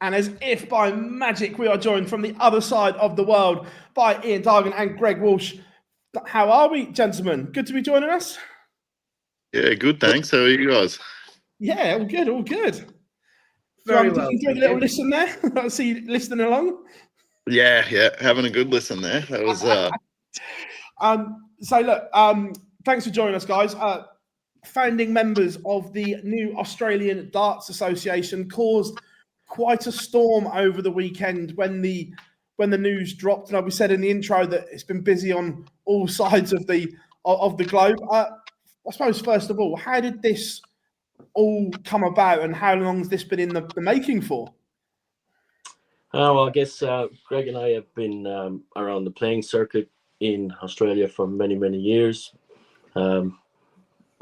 And as if by magic, we are joined from the other side of the world by Ian Dargan and Greg Walsh. How are we, gentlemen? Good to be joining us. Yeah, good, thanks. How are you guys? Yeah, all good, all good. Very well. Did you enjoy the little listen there? I see you listening along. Yeah, having a good listen there. That was So look, thanks for joining us, guys. Founding members of the new Australian Darts Association caused quite a storm over the weekend when the news dropped. And we said in the intro that it's been busy on all sides of the globe. I suppose first of all, how did this all come about, and how long has this been in the making for? Well, I guess Greg and I have been around the playing circuit in Australia for many, many years.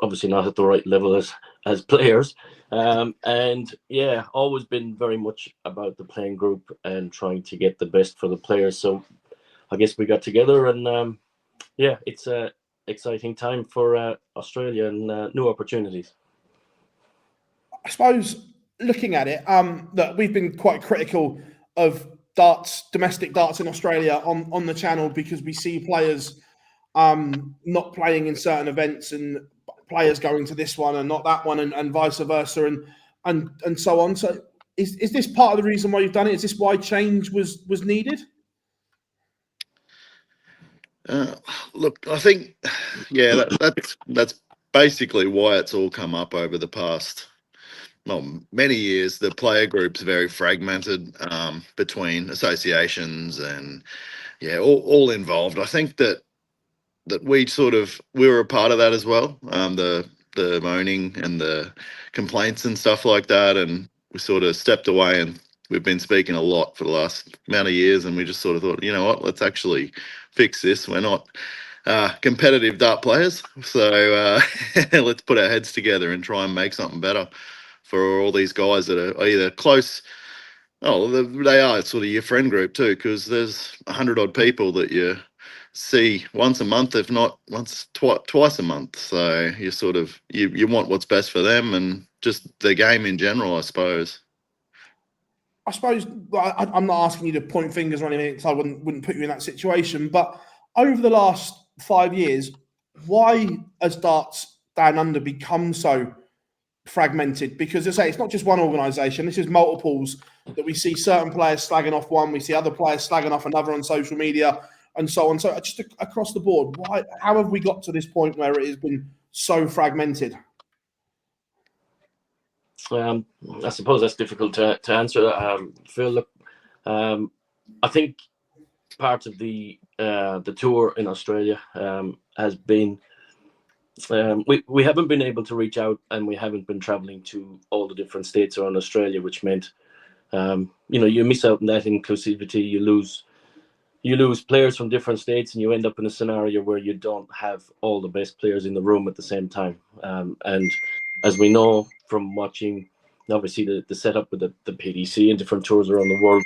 Obviously not at the right level as players. And yeah, always been very much about the playing group and trying to get the best for the players. So I guess we got together and yeah, it's a exciting time for Australia and new opportunities. I suppose looking at it, that we've been quite critical of darts, domestic darts in Australia on the channel, because we see players not playing in certain events and players going to this one and not that one, and vice versa, and so on. So is this part of the reason why you've done it? Is this why change was needed? Look, I think, yeah, that's basically why it's all come up over the past many years. The player group's very fragmented between associations and all involved. I think that we were a part of that as well. The moaning and the complaints and stuff like that, and we sort of stepped away, and we've been speaking a lot for the last amount of years, and we just sort of thought, you know what, let's actually fix this. We're not competitive dart players, so let's put our heads together and try and make something better for all these guys that are either close. Oh, they are sort of your friend group too, because there's 100 odd people that you see once a month, if not twice a month. So you sort of you want what's best for them and just the game in general, I suppose. I'm not asking you to point fingers or anything, because I wouldn't put you in that situation. But over the last 5 years, why has Darts Down Under become so fragmented? Because as I say, it's not just one organisation. This is multiples that we see certain players slagging off one, we see other players slagging off another on social media, and so on. So just across the board, how have we got to this point where it has been so fragmented? I suppose that's difficult to answer, Phil. Look, I think part of the tour in Australia has been we haven't been able to reach out, and we haven't been traveling to all the different states around Australia, which meant you miss out on that inclusivity. You lose players from different states, and you end up in a scenario where you don't have all the best players in the room at the same time. And as we know from watching, obviously, the setup with the PDC and different tours around the world,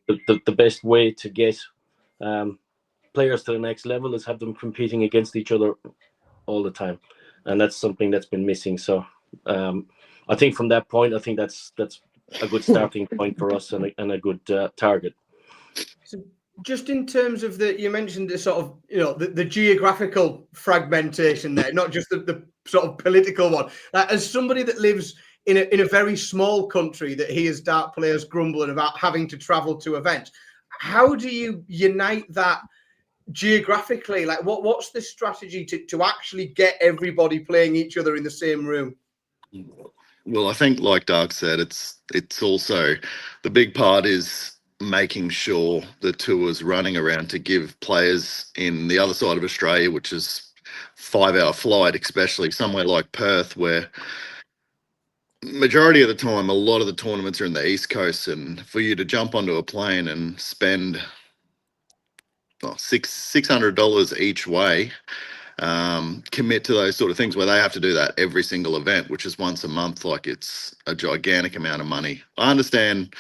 the best way to get players to the next level is have them competing against each other all the time. And that's something that's been missing. So I think from that point, I think that's a good starting point for us and a good target. So just in terms of you mentioned the sort of, the geographical fragmentation there, not just the sort of political one. As somebody that lives in a very small country that hears dart players grumbling about having to travel to events, how do you unite that geographically? Like, what's the strategy to actually get everybody playing each other in the same room? Well, I think, like Doug said, it's also the big part is making sure the tour's running around to give players in the other side of Australia, which is 5-hour flight, especially somewhere like Perth, where majority of the time, a lot of the tournaments are in the East Coast, and for you to jump onto a plane and spend $600 each way, commit to those sort of things where they have to do that every single event, which is once a month, like it's a gigantic amount of money. I understand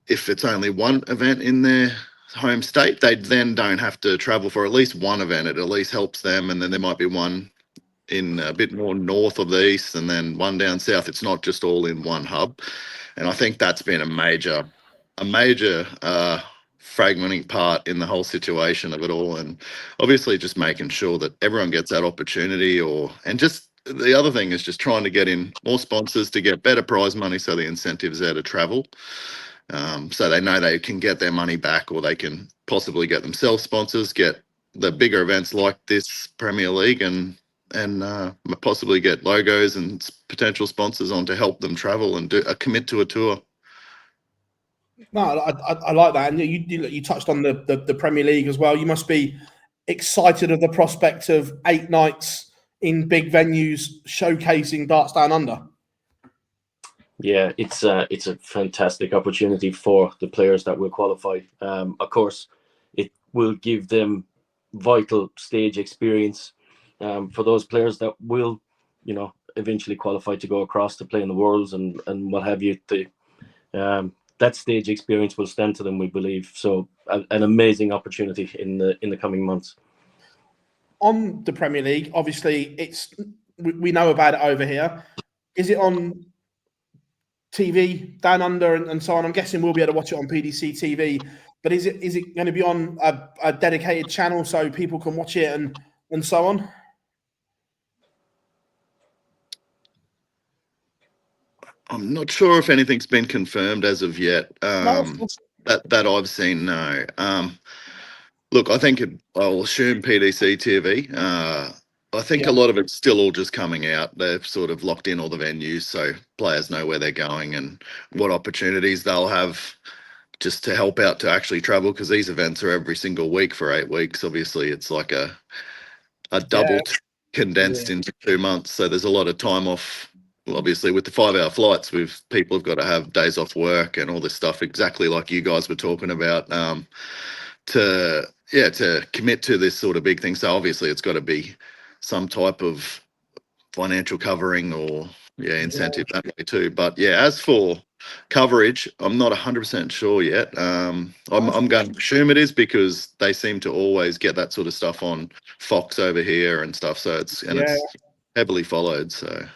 if it's only one event in their home state, they then don't have to travel for at least one event. It at least helps them, and then there might be one in a bit more north of the east and then one down south. It's not just all in one hub. And I think that's been a major fragmenting part in the whole situation of it all. And obviously just making sure that everyone gets that opportunity, and just the other thing is just trying to get in more sponsors to get better prize money, so the incentives there to travel, so they know they can get their money back, or they can possibly get themselves sponsors, get the bigger events like this Premier League, and possibly get logos and potential sponsors on to help them travel and commit to a tour. No, I like that, and you touched on the Premier League as well. You must be excited of the prospect of 8 nights in big venues showcasing darts down under. Yeah, it's a fantastic opportunity for the players that will qualify. Of course, it will give them vital stage experience for those players that will, eventually qualify to go across to play in the Worlds and what have you. That stage experience will stand to them, we believe. So, an amazing opportunity in the coming months. On the Premier League, obviously, we know about it over here. Is it on TV down under and so on? I'm guessing we'll be able to watch it on PDC TV, but is it going to be on a dedicated channel so people can watch it and so on? I'm not sure if anything's been confirmed as of yet. No, that I've seen, no. Look, I think I'll assume PDC TV. I think a lot of it's still all just coming out. They've sort of locked in all the venues, so players know where they're going and what opportunities they'll have just to help out to actually travel, because these events are every single week for 8 weeks. Obviously, it's like a double condensed into 2 months. So there's a lot of time off. Well, obviously, with the 5-hour flights, people have got to have days off work and all this stuff, exactly like you guys were talking about, to commit to this sort of big thing. So obviously, it's got to be some type of financial covering or incentive that way too. But as for coverage, I'm not 100% sure yet. I'm going to assume it is, because they seem to always get that sort of stuff on Fox over here and stuff. So it's heavily followed. So.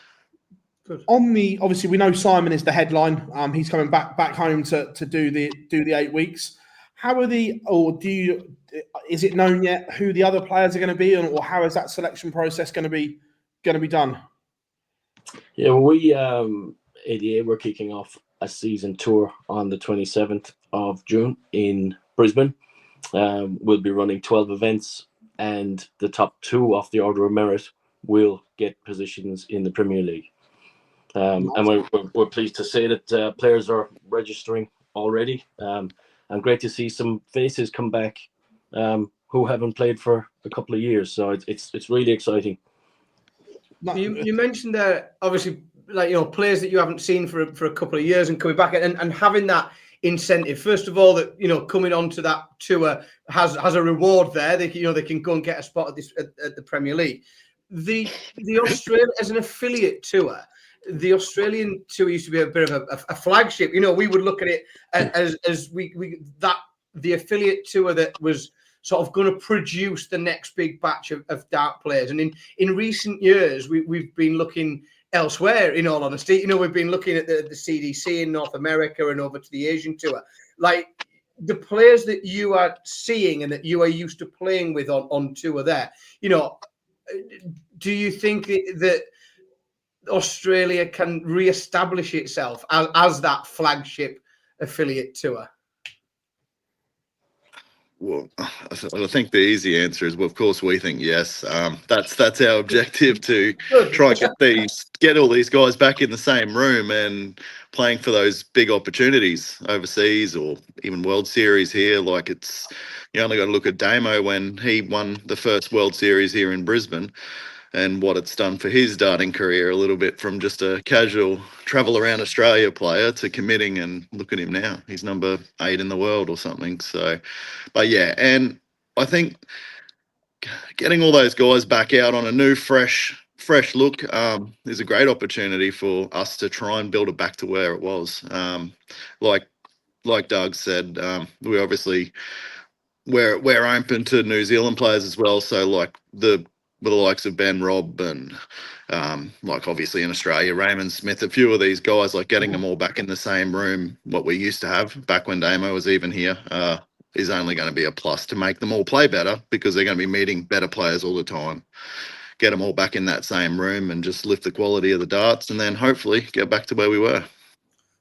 Good. Obviously, we know Simon is the headline. He's coming back home to do the 8 weeks. How are is it known yet who the other players are going to be, or how is that selection process going to be done? Yeah, we ADA, we're kicking off a season tour on the 27th of June in Brisbane. We'll be running 12 events, and the top 2 off the order of merit will get positions in the Premier League. And we're pleased to say that players are registering already. And great to see some faces come back who haven't played for a couple of years. So it's really exciting. You mentioned there, obviously, players that you haven't seen for a couple of years and coming back and having that incentive. First of all, that coming onto that tour has a reward there. They can go and get a spot at the Premier League. The Australia as an affiliate tour. The Australian tour used to be a bit of a flagship. We would look at it as the affiliate tour that was sort of going to produce the next big batch of dart players. And in recent years, we've been looking elsewhere, in all honesty. We've been looking at the CDC in North America and over to the Asian tour. Like, the players that you are seeing and that you are used to playing with on tour there, do you think that Australia can re-establish itself as that flagship affiliate tour? Well, I think the easy answer is, well, of course, we think yes. That's our objective, to try and get all these guys back in the same room and playing for those big opportunities overseas, or even World Series here. Like, you only got to look at Damo when he won the first World Series here in Brisbane, and what it's done for his darting career a little bit, from just a casual travel around Australia player to committing, and look at him now. He's number 8 in the world or something. So, but and I think getting all those guys back out on a new, fresh look is a great opportunity for us to try and build it back to where it was. Like Doug said, we're open to New Zealand players as well. So, like, the with the likes of Ben Robb and like obviously in Australia, Raymond Smith, a few of these guys, like getting them all back in the same room, what we used to have back when Damo was even here, is only going to be a plus to make them all play better, because they're going to be meeting better players all the time. Get them all back in that same room and just lift the quality of the darts, and then hopefully get back to where we were.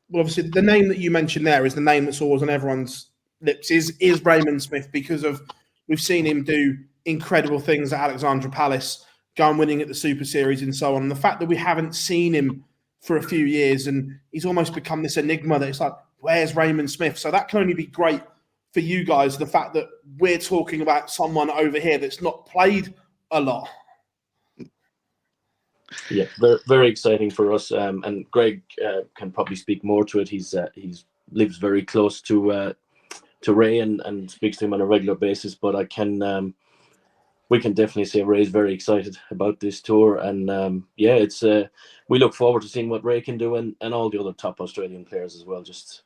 Well, obviously, the name that you mentioned there is the name that's always on everyone's lips is Raymond Smith, because of we've seen him do incredible things at Alexandra Palace, going winning at the Super Series and so on. And the fact that we haven't seen him for a few years and he's almost become this enigma that it's like, where's Raymond Smith? So that can only be great for you guys, the fact that we're talking about someone over here that's not played a lot. Yeah, very, very exciting for us. And Greg can probably speak more to it. He's lives very close to Ray and speaks to him on a regular basis. But we can definitely say Ray's very excited about this tour, and it's we look forward to seeing what Ray can do and all the other top Australian players as well. Just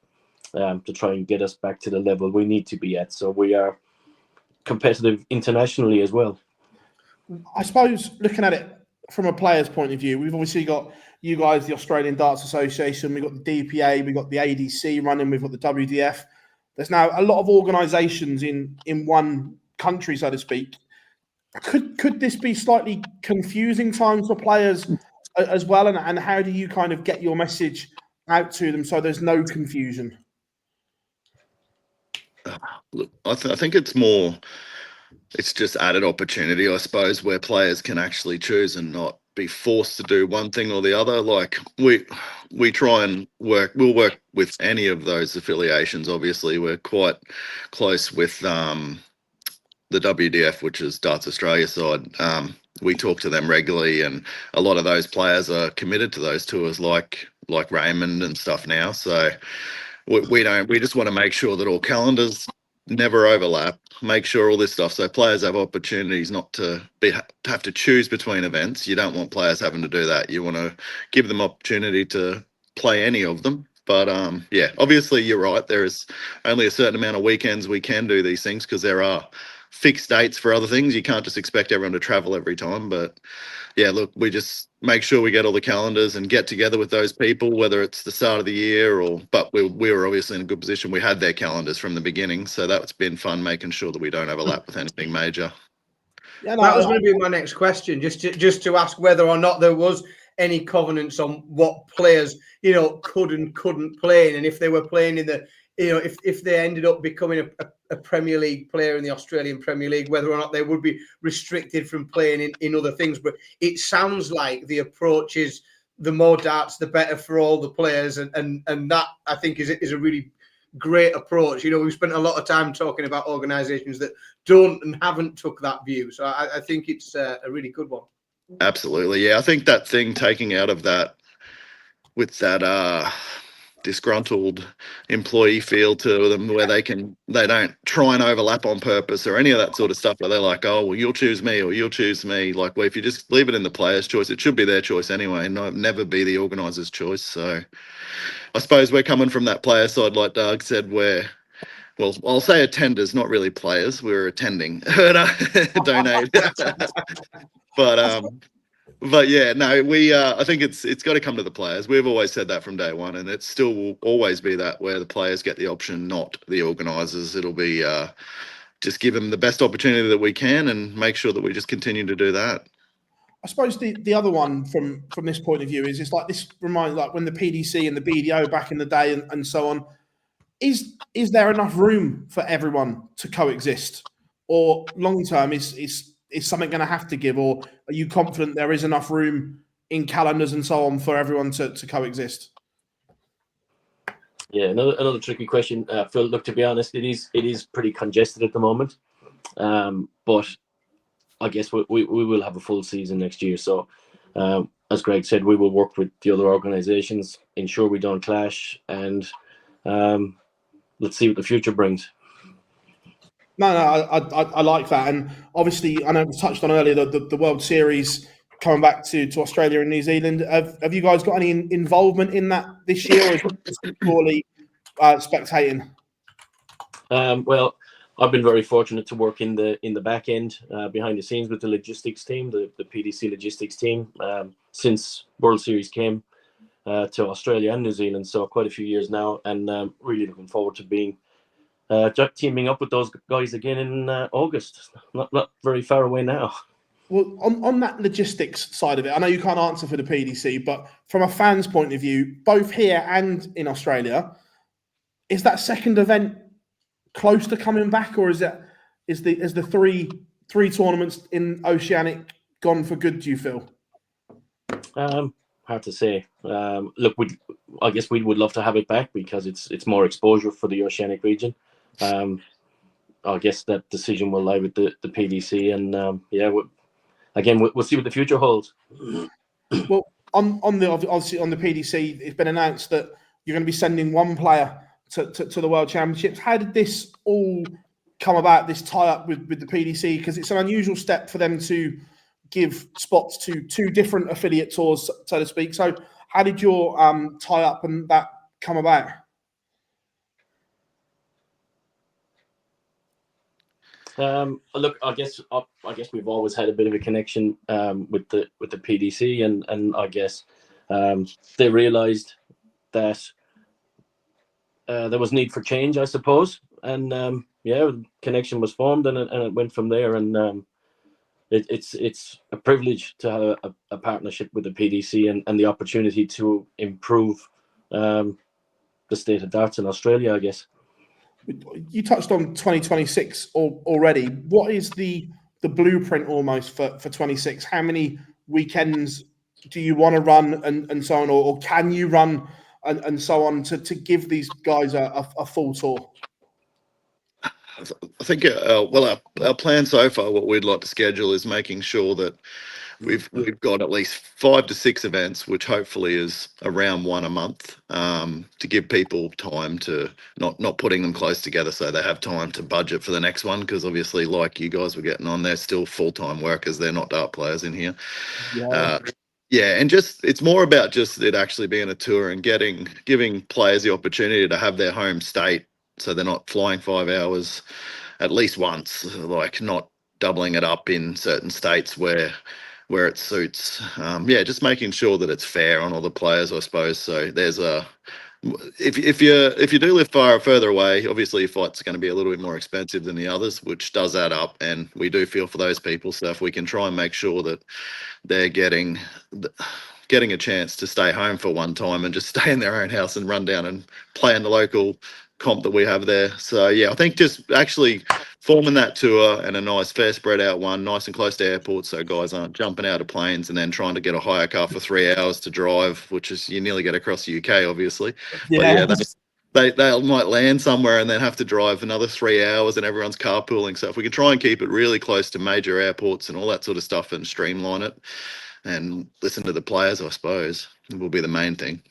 to try and get us back to the level we need to be at, so we are competitive internationally as well. I suppose looking at it from a player's point of view, we've obviously got you guys, the Australian Darts Association, we've got the DPA, we've got the ADC running, we've got the WDF. There's now a lot of organisations in one country, so to speak. Could this be slightly confusing times for players as well? And how do you kind of get your message out to them so there's no confusion? Look, I think it's just added opportunity, I suppose, where players can actually choose and not be forced to do one thing or the other. Like we try and we'll work with any of those affiliations. Obviously, we're quite close with the WDF, which is Darts Australia side. We talk to them regularly, and a lot of those players are committed to those tours, like Raymond and stuff now. So we just want to make sure that all calendars never overlap, make sure all this stuff, so players have opportunities not to have to choose between events. You don't want players having to do that. You want to give them opportunity to play any of them. But obviously you're right, there is only a certain amount of weekends we can do these things, because there are fixed dates for other things. You can't just expect everyone to travel every time. But yeah, look, we just make sure we get all the calendars and get together with those people, whether it's the start of the year but we were obviously in a good position. We had their calendars from the beginning, so that's been fun, making sure that we don't overlap with anything major. Yeah, that was going to be my next question, just to ask whether or not there was any covenants on what players, could and couldn't play in, and if they were playing in the, if they ended up becoming a Premier League player in the Australian Premier League, whether or not they would be restricted from playing in other things. But it sounds like the approach is the more darts, the better for all the players. And that, I think, is a really great approach. We've spent a lot of time talking about organisations that don't and haven't took that view. So I think it's a really good one. Absolutely. Yeah, I think that thing taking out of that with that disgruntled employee feel to them, where they don't try and overlap on purpose or any of that sort of stuff, where they're like, oh, well, you'll choose me or you'll choose me. Like, well, if you just leave it in the player's choice, it should be their choice anyway, never be the organiser's choice. So I suppose we're coming from that player side, like Doug said, where, well, I'll say attenders, not really players. We're attending, donate. But yeah, no, I think it's got to come to the players. We've always said that from day one, and it still will always be that, where the players get the option, not the organisers. It'll be just give them the best opportunity that we can, and make sure that we just continue to do that. I suppose the other one from this point of view is, it's like, this reminds, like when the PDC and the BDO back in the day and so on. Is there enough room for everyone to coexist, or long term is something going to have to give, or are you confident there is enough room in calendars and so on for everyone to coexist? Yeah, another tricky question, Phil. Look, to be honest, it is pretty congested at the moment, but I guess we will have a full season next year. So, as Greg said, we will work with the other organisations, ensure we don't clash, and let's see what the future brings. No, I like that. And obviously, I know it was touched on earlier, the World Series coming back to Australia and New Zealand. Have you guys got any involvement in that this year, or is it purely spectating? Well, I've been very fortunate to work in the back end, behind the scenes with the logistics team, the PDC logistics team, since World Series came to Australia and New Zealand. So quite a few years now, and really looking forward to being teaming up with those guys again in August. Not very far away now. Well, on that logistics side of it, I know you can't answer for the PDC, but from a fan's point of view, both here and in Australia, is that second event close to coming back, or is the three tournaments in Oceanic gone for good? Do you feel? Hard to say. Look, I guess we would love to have it back because it's more exposure for the Oceanic region. I guess that decision will lie with the PDC, and we'll see what the future holds. Well, obviously on the PDC, it's been announced that you're going to be sending one player to the World Championships. How did this all come about, this tie-up with the PDC? Because it's an unusual step for them to give spots to two different affiliate tours, so to speak. So how did your tie-up and that come about? Look, I guess we've always had a bit of a connection with the PDC, and I guess they realised that there was need for change, I suppose, and connection was formed, and it went from there. And it's a privilege to have a partnership with the PDC and the opportunity to improve the state of darts in Australia, I guess. You touched on 2026 already. What is the blueprint almost for 26? How many weekends do you want to run and so on, or can you run and so on to give these guys a full tour? I think our plan so far, what we'd like to schedule is making sure that we've got at least 5 to 6 events, which hopefully is around one a month, to give people time to not putting them close together, so they have time to budget for the next one. Because obviously, like you guys were getting on, they're still full-time workers. They're not dart players in here. And just it's more about just it actually being a tour and giving players the opportunity to have their home state, so they're not flying 5 hours at least once, like not doubling it up in certain states where it suits. Just making sure that it's fair on all the players, I suppose. So there's if you do live further away, obviously your flight's going to be a little bit more expensive than the others, which does add up, and we do feel for those people. So if we can try and make sure that they're getting a chance to stay home for one time and just stay in their own house and run down and play in the local comp that we have there. So I think just actually forming that tour and a nice fair spread out one, nice and close to airports, so guys aren't jumping out of planes and then trying to get a hire car for 3 hours to drive, which is you nearly get across the UK, obviously. But they might land somewhere and then have to drive another 3 hours, and everyone's carpooling. So if we can try and keep it really close to major airports and all that sort of stuff and streamline it and listen to the players, I suppose, will be the main thing.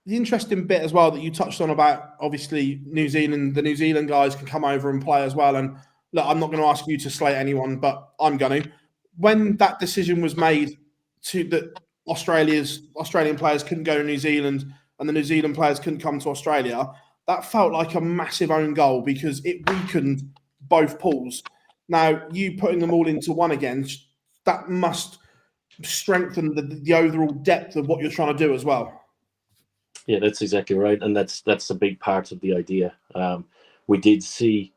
The interesting bit as well that you touched on about, obviously, New Zealand, the New Zealand guys can come over and play as well. And look, I'm not going to ask you to slate anyone, but I'm going to. When that decision was made that Australian players couldn't go to New Zealand and the New Zealand players couldn't come to Australia, that felt like a massive own goal because it weakened both pools. Now, you putting them all into one again, that must strengthen the overall depth of what you're trying to do as well. Yeah, that's exactly right, and that's a big part of the idea. We did see,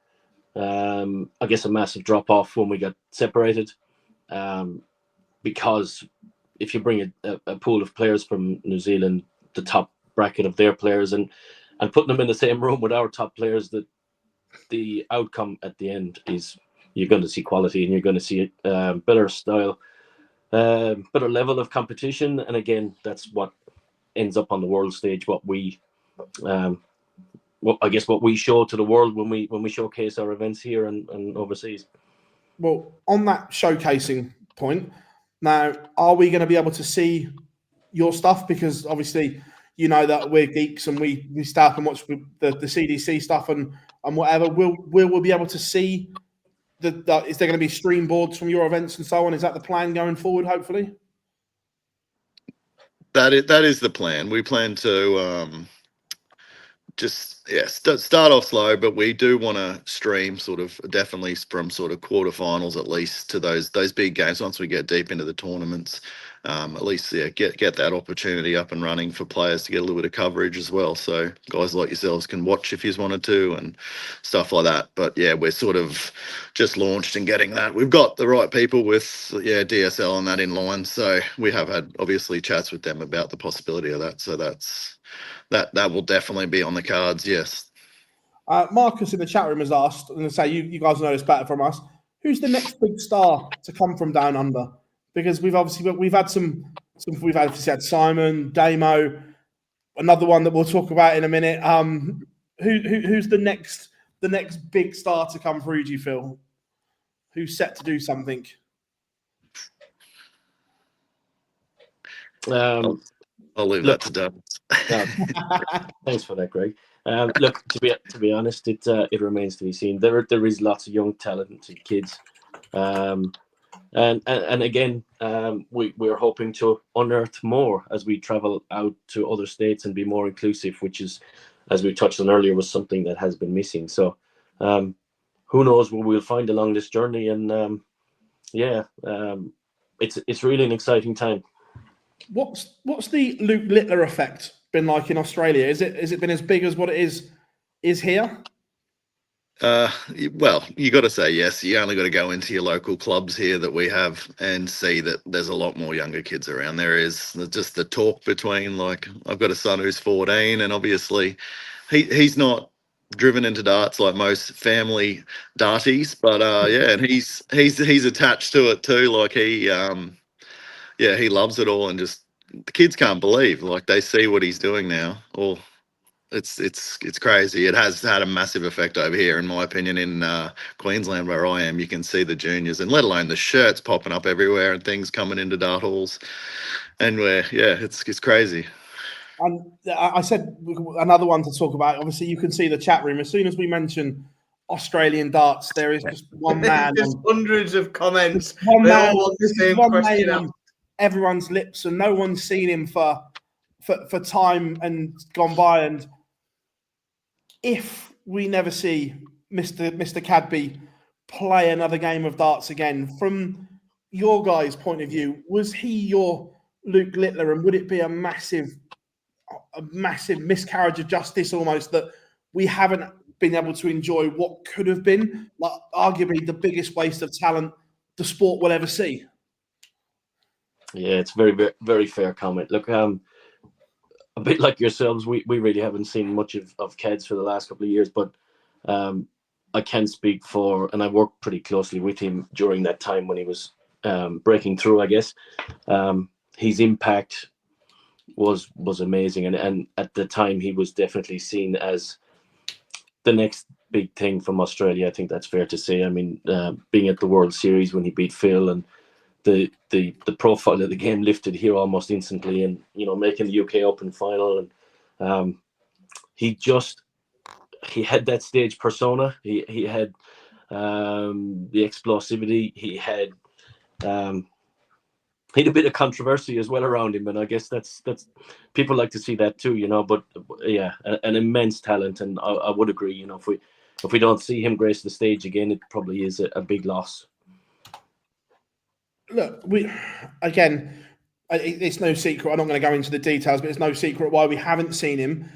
I guess, a massive drop off when we got separated, because if you bring a pool of players from New Zealand, the top bracket of their players, and putting them in the same room with our top players, that the outcome at the end is you're going to see quality and you're going to see better style, better level of competition, and again, that's what ends up on the world stage. What we show to the world when we showcase our events here and overseas. Well, on that showcasing point, now, are we going to be able to see your stuff? Because obviously, you know that we're geeks and we stay up and watch the CDC stuff and whatever. Will we be able to see is there going to be stream boards from your events and so on? Is that the plan going forward, hopefully? That is the plan. We plan to just start off slow, but we do want to stream sort of definitely from sort of quarterfinals at least to those big games. Once we get deep into the tournaments, at least get that opportunity up and running for players to get a little bit of coverage as well. So guys like yourselves can watch if you wanted to and stuff like that. But yeah, we're sort of just launched and getting that. We've got the right people with DSL and that in line. So we have had obviously chats with them about the possibility of that. So that will definitely be on the cards, yes. Marcus in the chat room has asked, and say you guys know this better from us. Who's the next big star to come from down under? Because we've had we've had Simon, Damo, another one that we'll talk about in a minute. Who's the next big star to come through? Do you feel? Who's set to do something? I'll leave that to Doug. Thanks for that, Greg. Look, to be honest, it remains to be seen. There is lots of young, talented kids, and again, we're hoping to unearth more as we travel out to other states and be more inclusive, which is, as we touched on earlier, was something that has been missing. So, who knows what we'll find along this journey? And it's really an exciting time. What's the Luke Littler effect been like in Australia? Has it been as big as what it is here? Well, you got to say yes. You only got to go into your local clubs here that we have and see that there's a lot more younger kids around. There is just the talk between, like, I've got a son who's 14, and obviously he's not driven into darts like most family darties, but and he's attached to it too. Like he loves it all, and just the kids can't believe, like, they see what he's doing now. Or it's crazy. It has had a massive effect over here, in my opinion, in Queensland where I am. You can see the juniors, and let alone the shirts popping up everywhere and things coming into dart halls, and it's crazy. And I said another one to talk about. Obviously, you can see the chat room. As soon as we mention Australian darts, there is just one man. There's hundreds of comments. One they man, all want the same one question. name on everyone's lips, and no one's seen him for time and gone by. And if we never see Mr. Cadby play another game of darts again, from your guys' point of view, was he your Luke Littler, and would it be a massive miscarriage of justice almost that we haven't been able to enjoy what could have been, like, arguably the biggest waste of talent the sport will ever see? Yeah, it's very, very, very fair comment. Look, a bit like yourselves, we really haven't seen much of Keds for the last couple of years, but I can speak for, and I worked pretty closely with him during that time when he was breaking through, I guess. His impact was amazing, and at the time he was definitely seen as the next big thing from Australia. I think that's fair to say. I mean, being at the World Series when he beat Phil, and the profile of the game lifted here almost instantly, and making the UK Open final, and he had that stage persona. He had the explosivity. He had a bit of controversy as well around him, and I guess that's people like to see that too, But yeah, an immense talent, and I would agree. If we don't see him grace the stage again, it probably is a big loss. Look, it's no secret. I'm not going to go into the details, but it's no secret why we haven't seen him.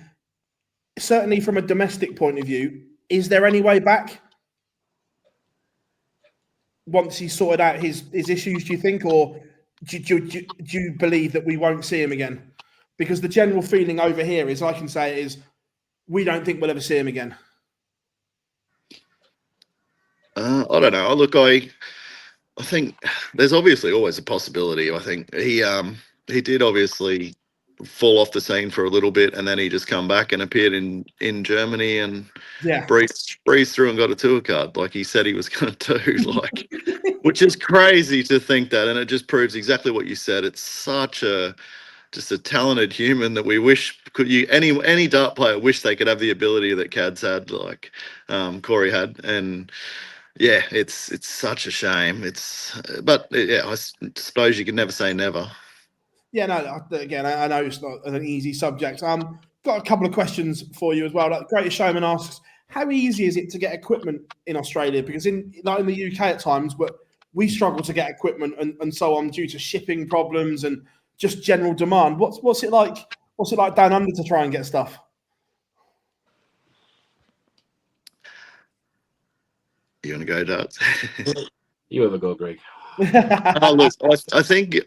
Certainly, from a domestic point of view, is there any way back once he's sorted out his issues? Do you think, or do you believe that we won't see him again? Because the general feeling over here is, I can say, is we don't think we'll ever see him again. I don't know. Look, I think there's obviously always a possibility. I think he did obviously fall off the scene for a little bit, and then he just come back and appeared in Germany and breezed through and got a tour card like he said he was going to do, like, which is crazy to think that, and it just proves exactly what you said. It's such just a talented human that we wish any dart player wish they could have the ability that Cad's had, like Corey had, and yeah, it's such a shame. But I suppose you can never say never. Yeah, no. Again, I know it's not an easy subject. got a couple of questions for you as well. Like Greatest Showman asks, how easy is it to get equipment in Australia? Because in the UK at times, we struggle to get equipment and so on due to shipping problems and just general demand. What's it like? What's it like down under to try and get stuff? You want to go, Darts? You have a go, Greg. Look, I think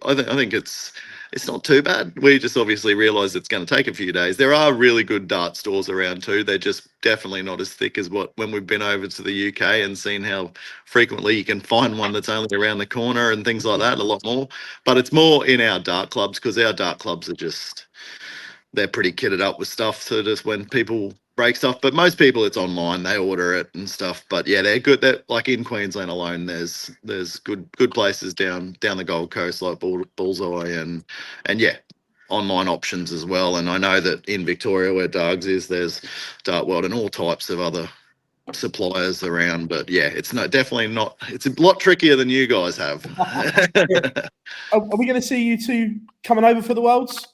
it's not too bad. We just obviously realise it's going to take a few days. There are really good dart stores around too. They're just definitely not as thick as when we've been over to the UK and seen how frequently you can find one that's only around the corner and things like that. A lot more, but it's more in our dart clubs because our dart clubs are they're pretty kitted up with stuff. So just when people break stuff, but most people it's online, they order it and stuff. But yeah, they're good. That like in Queensland alone, there's good places down the Gold Coast like Bullseye and yeah, online options as well. And I know that in Victoria where Dargs is, there's Dart World and all types of other suppliers around. But yeah, it's definitely not. It's a lot trickier than you guys have. Are we going to see you two coming over for the Worlds?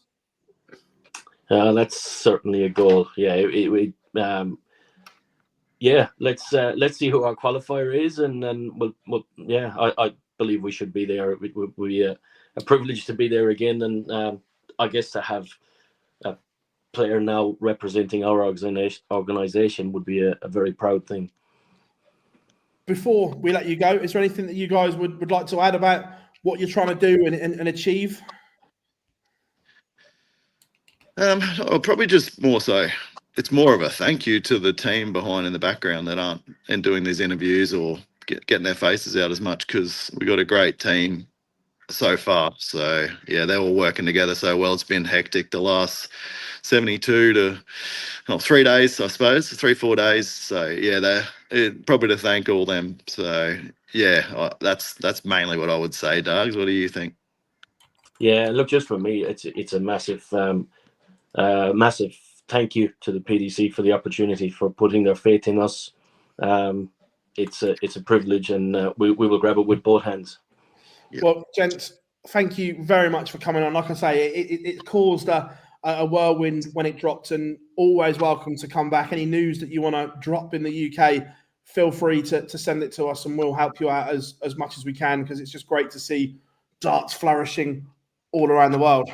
That's certainly a goal. Yeah, let's see who our qualifier is, and then we'll I believe we should be there. It would be a privilege to be there again, and I guess to have a player now representing our organization would be a very proud thing. Before we let you go, is there anything that you guys would like to add about what you're trying to do and achieve? I'll probably just more so. It's more of a thank you to the team behind in the background that aren't and doing these interviews or getting their faces out as much because we got a great team so far. So yeah, they're all working together so well. It's been hectic the last 72 to 3 days, I suppose, 3-4 days. So yeah, probably to thank all them. So yeah, that's mainly what I would say. Dargs, what do you think? Yeah, look, just for me, it's a massive thank you to the PDC for the opportunity for putting their faith in us. It's a privilege, and we will grab it with both hands. Yep. Well, gents, thank you very much for coming on. Like I say, it caused a whirlwind when it dropped, and always welcome to come back. Any news that you want to drop in the UK, feel free to send it to us, and we'll help you out as much as we can, because it's just great to see darts flourishing all around the world.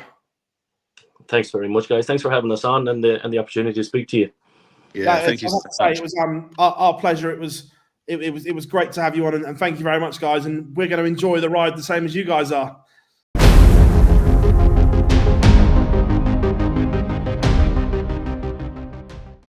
Thanks very much, guys. Thanks for having us on and the opportunity to speak to you. Yeah, thank you so much. It was our pleasure. It was great to have you on, and thank you very much, guys. And we're going to enjoy the ride the same as you guys are.